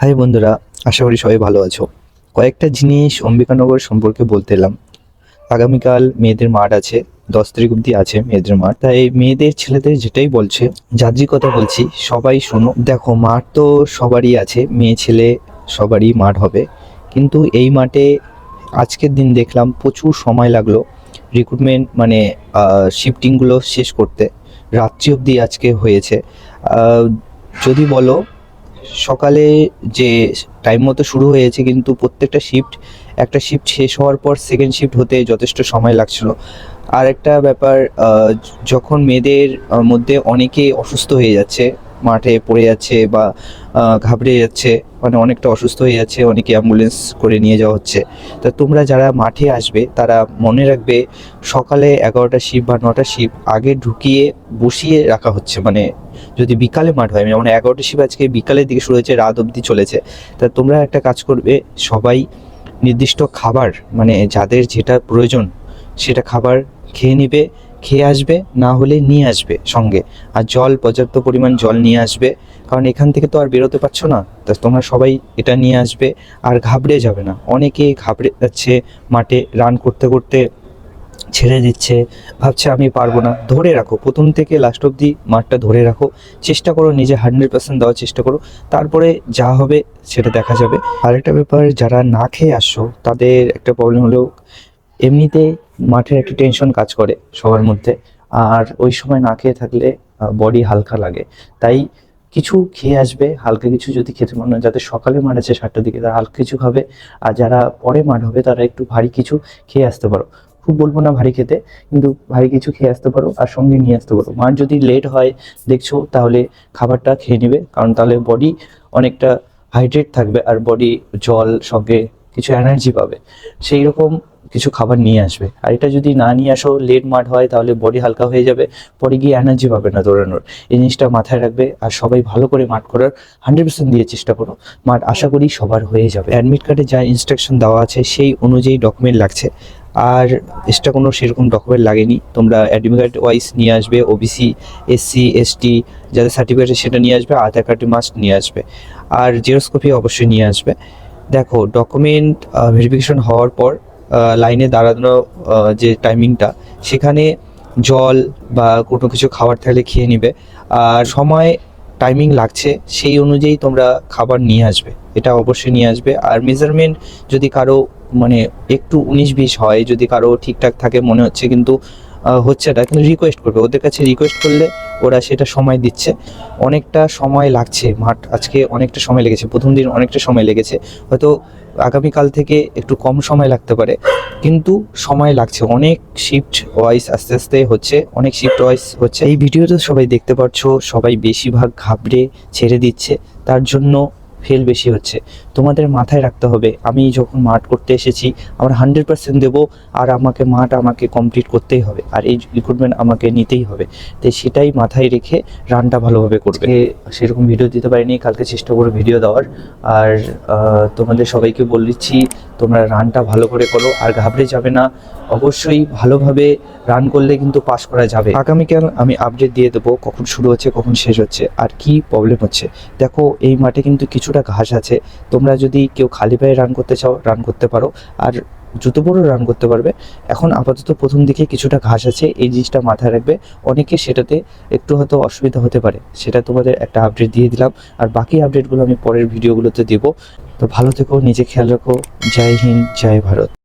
High বন্ধুরা, আশা করি সবাই ভালো আছো। কয়েকটা জিনিস অম্বিকানগর সম্পর্কে বলতে এলাম। আগামীকাল মেয়েদের মাঠ আছে, 10 তারিখ অব্দি আছে মেয়েদের মাঠ। তাই মেয়েদের ছেলেদের যেটাই বলছে, যাত্রী কথা বলছি, সবাই শোনো। দেখো, মাঠ তো সবারই আছে, মেয়ে ছেলে সবারই মাঠ হবে, কিন্তু এই মাঠে আজকের দিন দেখলাম প্রচুর সময় লাগলো রিক্রুটমেন্ট মানে শিফটিংগুলো শেষ করতে। রাত্রি অবধি আজকে হয়েছে। যদি বলো সকালে যে টাইম মতো শুরু হয়েছে, কিন্তু প্রত্যেকটা একটা শিফট শেষ হওয়ার পর সেকেন্ড শিফট হতে যথেষ্ট সময় লাগছিল। আর একটা ব্যাপার, যখন মেয়েদের মধ্যে অনেকে অসুস্থ হয়ে যাচ্ছে, মাঠে পড়ে যাচ্ছে বা ঘাবড়ে যাচ্ছে, মানে অনেকটা অসুস্থ হয়ে যাচ্ছে, অনেকে অ্যাম্বুলেন্স করে নিয়ে যাওয়া হচ্ছে। তা তোমরা যারা মাঠে আসবে তারা মনে রাখবে, সকালে 11টা শিফট বা 9টা শিফট আগে ঢুকিয়ে বসিয়ে রাখা হচ্ছে। মানে যদি বিকালে মাঠ হয়, যেমন 11টা শিফট আজকে বিকালের দিকে শুরু হয়েছে, রাত অবধি চলেছে। তা তোমরা একটা কাজ করবে, সবাই নির্দিষ্ট খাবার, মানে যাদের যেটা প্রয়োজন সেটা খাবার খেয়ে নিবে, খেয়ে আসবে, না হলে নিয়ে আসবে সঙ্গে। আর জল, পর্যাপ্ত পরিমাণ জল নিয়ে আসবে, কারণ এখান থেকে তো আর বেরোতে পারছো না। তা তোমরা সবাই এটা নিয়ে আসবে, আর ঘাবড়ে যাবে না। অনেকে ঘাবড়ে যাচ্ছে, মাঠে রান করতে করতে ছেড়ে দিচ্ছে, ভাবছে আমি পারবো না। ধরে রাখো, প্রথম থেকে লাস্ট অবধি মাঠটা ধরে রাখো, চেষ্টা করো, নিজে 100% দেওয়ার চেষ্টা করো, তারপরে যা হবে সেটা দেখা যাবে। আরেকটা ব্যাপার, যারা না খেয়ে আসছো তাদের একটা প্রবলেম হলো, এমনিতে মাঠের একটা টেনশন কাজ করে সবার মধ্যে, আর ওই সময় না খেয়ে থাকলে বডি হালকা লাগে। তাই কিছু খেয়ে আসবে, হালকা কিছু যদি খেতে মনে হয়, যাতে সকালে মাঠ আছে 7টার দিকে, তারা হালকা কিছু খাবে। আর যারা পরে মাঠ হবে তারা একটু ভারী কিছু খেয়ে আসতে পারো। খুব বলবো না ভারী খেতে, কিন্তু ভারী কিছু খেয়ে আসতে পারো আর সঙ্গে নিয়ে আসতে পারো। মাঠ যদি লেট হয় দেখছো, তাহলে খাবারটা খেয়ে নেবে, কারণ তাহলে বডি অনেকটা হাইড্রেট থাকবে, আর বডি জল সঙ্গে কিছু এনার্জি পাবে। সেই রকম কিছু খাবার নিয়ে আসবে। আর এটা যদি না নিয়ে আসো, লেট মাঠ হয়, তাহলে বডি হালকা হয়ে যাবে, পরে গিয়ে এনার্জি পাবে না দৌড়ানোর। এই জিনিসটা মাথায় রাখবে। আর সবাই ভালো করে মাঠ করার 100% দিয়ে চেষ্টা করো। মাঠ আশা করি সবার হয়ে যাবে। অ্যাডমিট কার্ডে যা ইনস্ট্রাকশন দেওয়া আছে সেই অনুযায়ী ডকুমেন্ট লাগছে, আর এক্সট্রা কোনো সেরকম ডকুমেন্ট লাগেনি। তোমরা অ্যাডমিট কার্ড ওয়াইজ নিয়ে আসবে, ওবিসি, এসসি, এসটি যাদের সার্টিফিকেট সেটা নিয়ে আসবে, আধার কার্ডে মাস্ট নিয়ে আসবে, আর জেরক্স কপি অবশ্যই নিয়ে আসবে। দেখো, ডকুমেন্ট ভেরিফিকেশন হওয়ার পর লাইনে দাঁড়ানো যে টাইমিংটা, সেখানে জল বা কোনো কিছু খাবার থাকলে খেয়ে নিবে। আর সময় টাইমিং লাগছে সেই অনুযায়ী তোমরা খাবার নিয়ে আসবে, এটা অবশ্যই নিয়ে আসবে। আর মেজারমেন্ট যদি কারো মানে একটু 19-20 হয়, যদি কারো ঠিকঠাক থাকে মনে হচ্ছে কিন্তু হচ্ছে না, কিন্তু রিকোয়েস্ট করবে, ওদের কাছে রিকোয়েস্ট করলে ওরা সেটা সময় দিচ্ছে। অনেকটা সময় লাগছে, মাঠ আজকে অনেকটা সময় লেগেছে, প্রথম দিন অনেকটা সময় লেগেছে, হয়তো আগামীকাল থেকে একটু কম সময় লাগতে পারে, কিন্তু সময় লাগছে। অনেক শিফট ওয়াইজ আস্তে আস্তে হচ্ছে, অনেক শিফট ওয়াইজ হচ্ছে। এই ভিডিওতে সবাই দেখতে পাচ্ছ, সবাই বেশিরভাগ ঘাবড়ে ছেড়ে দিচ্ছে, তার জন্য ফেল বেশি হচ্ছে। তোমাদের মাথায় রাখতে হবে, আমি যখন মাঠ করতে এসেছি আমার 100% দেবো, আর আমাকে কমপ্লিট করতেই হবে, আর এই রিক্রুটমেন্ট আমাকে নিতেই হবে। তাই সেটাই মাথায় রেখে রানটা ভালোভাবে করবে। সেরকম ভিডিও দিতে পারিনি, কালকে চেষ্টা করো ভিডিও দেওয়ার। আর তোমাদের সবাইকে বলছি, তোমরা রানটা ভালো করে করো, আর ঘাবড়ে যাবে না। অবশ্যই ভালোভাবে রান করলে কিন্তু পাস করা যাবে। আগামীকাল আমি আপডেট দিয়ে দেবো কখন শুরু হচ্ছে, কখন শেষ হচ্ছে, আর কি প্রবলেম হচ্ছে। দেখো, এই মাঠে কিন্তু কিছুটা ঘাস আছে, তোমরা যদি কেউ খালি পায়ে রান করতে চাও রান করতে পারো, আর জুতো পরেও রান করতে পারবে। এখন আপাতত প্রথম দিকে কিছুটা ঘাস আছে, এই জিনিসটা মাথায় রাখবে। অনেকে সেটাতে একটু হয়তো অসুবিধা হতে পারে, সেটা তোমাদের একটা আপডেট দিয়ে দিলাম। আর বাকি আপডেটগুলো আমি পরের ভিডিওগুলোতে দেবো। তো ভালো থেকো, নিজে খেয়াল রাখো। জয় হিন্দ, জয় ভারত।